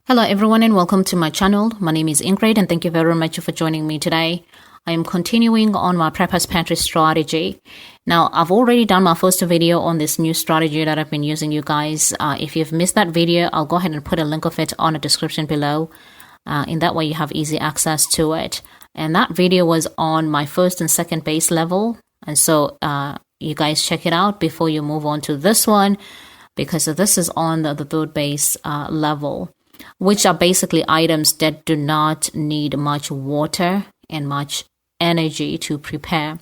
Hello everyone and welcome to my channel. My name is Ingrid and thank you very much for joining me today. I am continuing on my Preppers Pantry strategy. Now, I've already done my first video on this new strategy that I've been using, you guys. If you've missed that video, I'll go ahead and put a link of it on the description below. In that way, you have easy access to it. And that video was on my first and second base level. And so you guys check it out before you move on to this one, because this is on the third base level, which are basically items that do not need much water and much energy to prepare.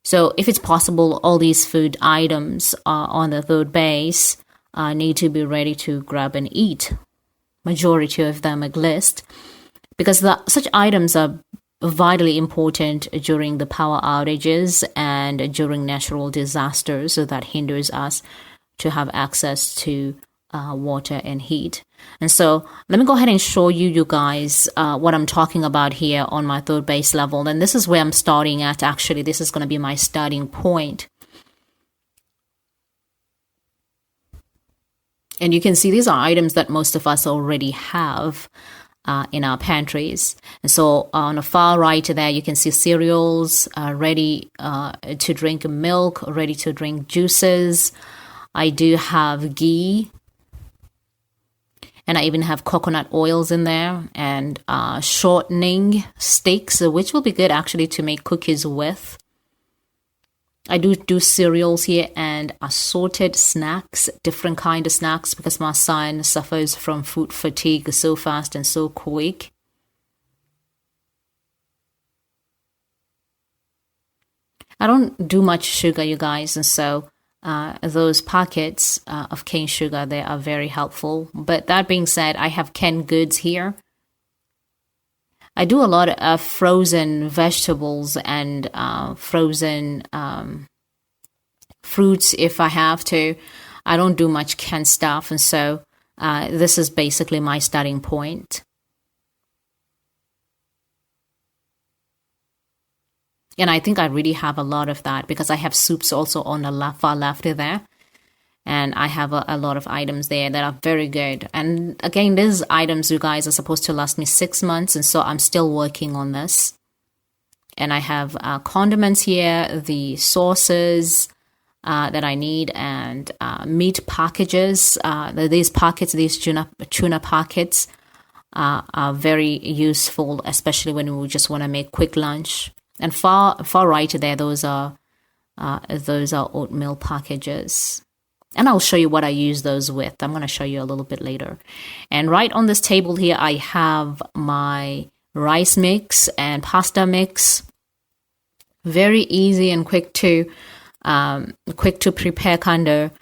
So if it's possible, all these food items on the third base need to be ready to grab and eat. Majority of them at least, because such items are vitally important during the power outages and during natural disasters, so that hinders us to have access to water and heat. And so let me go ahead and show you guys what I'm talking about here on my third base level. And this is where I'm starting at. Actually, this is going to be my starting point. And you can see these are items that most of us already have in our pantries. And so on the far right there, you can see cereals, ready to drink milk, ready to drink juices. I do have ghee. And I even have coconut oils in there and shortening sticks, which will be good actually to make cookies with. I do cereals here and assorted snacks, different kind of snacks, because my son suffers from food fatigue so fast and so quick. I don't do much sugar, you guys, and so those packets of cane sugar, they are very helpful. But that being said, I have canned goods here. I do a lot of frozen vegetables and frozen fruits if I have to. I don't do much canned stuff, and so this is basically my starting point. And I think I really have a lot of that, because I have soups also on the far left there. And I have a lot of items there that are very good. And again, these items, you guys, are supposed to last me 6 months. And so I'm still working on this. And I have condiments here, the sauces that I need, and meat packages. These tuna packets are very useful, especially when we just want to make quick lunch. And far right there, those are oatmeal packages. And I'll show you what I use those with. I'm going to show you a little bit later. And right on this table here, I have my rice mix and pasta mix. Very easy and quick to prepare kind of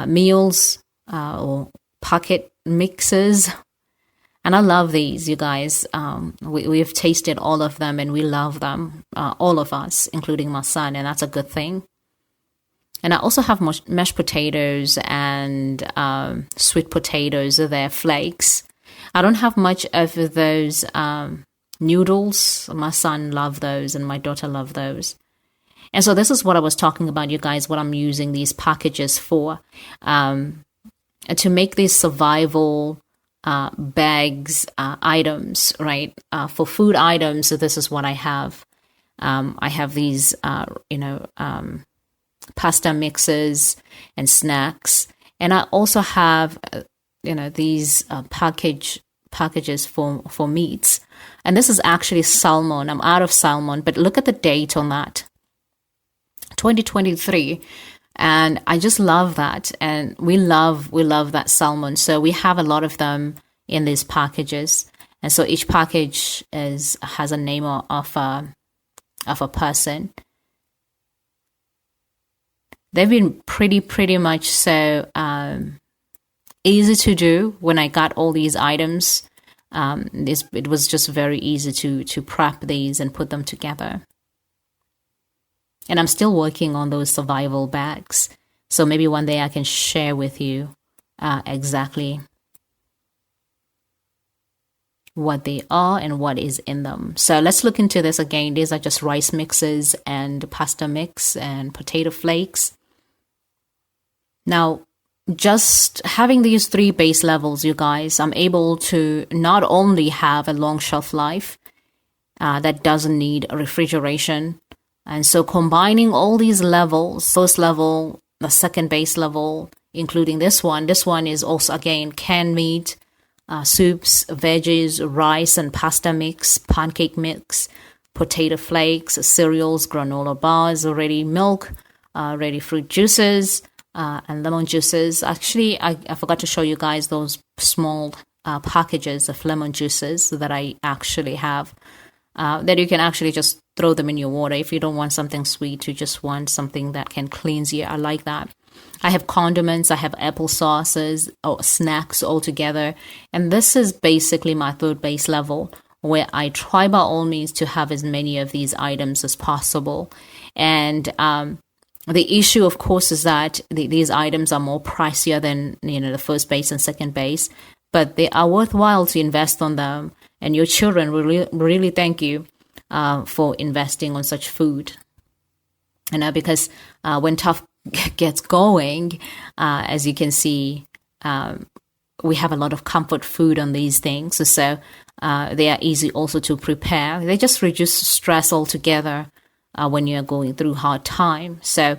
meals or packet mixes. And I love these, you guys. We've tasted all of them and we love them, all of us, including my son, and that's a good thing. And I also have mashed potatoes and sweet potatoes, they're flakes. I don't have much of those noodles. My son loves those and my daughter loves those. And so this is what I was talking about, you guys, what I'm using these packages for, to make these survival bags, items, right? For food items, so this is what I have. I have these, pasta mixes and snacks. And I also have, these packages for meats. And this is actually salmon. I'm out of salmon, but look at the date on that. 2023. And I just love that. And we love that salmon. So we have a lot of them in these packages. And so each package has a name of a person. They've been pretty much so easy to do when I got all these items. It was just very easy to prep these and put them together. And I'm still working on those survival bags. So maybe one day I can share with you exactly what they are and what is in them. So let's look into this again. These are just rice mixes and pasta mix and potato flakes. Now, just having these 3 base levels, you guys, I'm able to not only have a long shelf life that doesn't need refrigeration. And so combining all these levels, first level, the second base level, including this one is also, again, canned meat, soups, veggies, rice and pasta mix, pancake mix, potato flakes, cereals, granola bars, ready milk, ready fruit juices, and lemon juices. Actually, I forgot to show you guys those small packages of lemon juices that I actually have, that you can actually just throw them in your water if you don't want something sweet, you just want something that can cleanse you. I like that. I have condiments, I have apple sauces, or snacks all together. And this is basically my 3rd base level, where I try by all means to have as many of these items as possible. And the issue, of course, is that these items are more pricier than, the first base and second base, but they are worthwhile to invest on them. And your children really thank you for investing on such food. Because when tough gets going, as you can see, we have a lot of comfort food on these things. So they are easy also to prepare. They just reduce stress altogether when you're going through hard time. So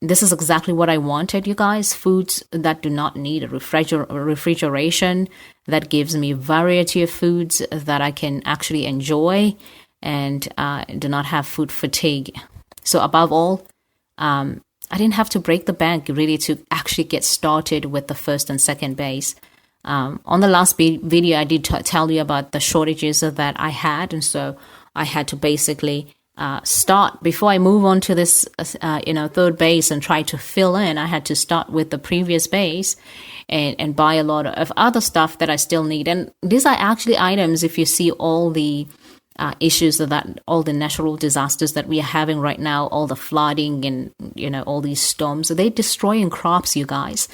this is exactly what I wanted, you guys. Foods that do not need a refrigeration, that gives me variety of foods that I can actually enjoy and do not have food fatigue. So above all, I didn't have to break the bank really to actually get started with the first and second base. On the last video, I did tell you about the shortages that I had. And so I had to basically start, before I move on to this, 3rd base and try to fill in, I had to start with the previous base and buy a lot of other stuff that I still need. And these are actually items, if you see all the issues that all the natural disasters that we are having right now, all the flooding and, all these storms, they're destroying crops, you guys.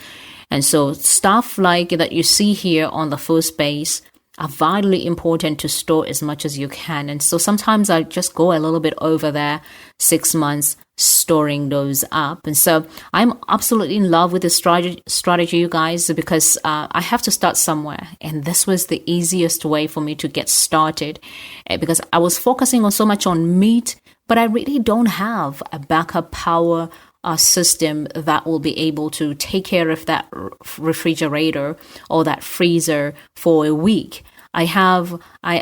And so stuff like that you see here on the first base are vitally important to store as much as you can. And so sometimes I just go a little bit over there, 6 months storing those up. And so I'm absolutely in love with this strategy, you guys, because I have to start somewhere. And this was the easiest way for me to get started, because I was focusing on so much on meat, but I really don't have a backup power system that will be able to take care of that refrigerator or that freezer for a week. I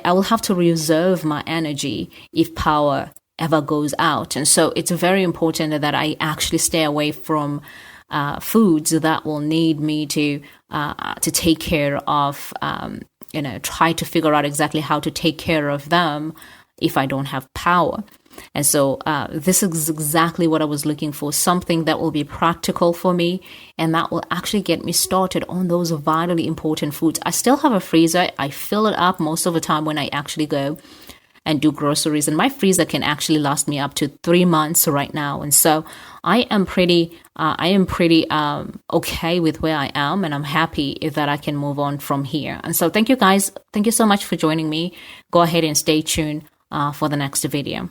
will have to reserve my energy if power ever goes out. And so it's very important that I actually stay away from foods that will need me to take care of, try to figure out exactly how to take care of them if I don't have power. And so this is exactly what I was looking for, something that will be practical for me and that will actually get me started on those vitally important foods. I still have a freezer. I fill it up most of the time when I actually go and do groceries. And my freezer can actually last me up to 3 months right now. And so I am pretty okay with where I am, and I'm happy that I can move on from here. And so thank you guys. Thank you so much for joining me. Go ahead and stay tuned for the next video.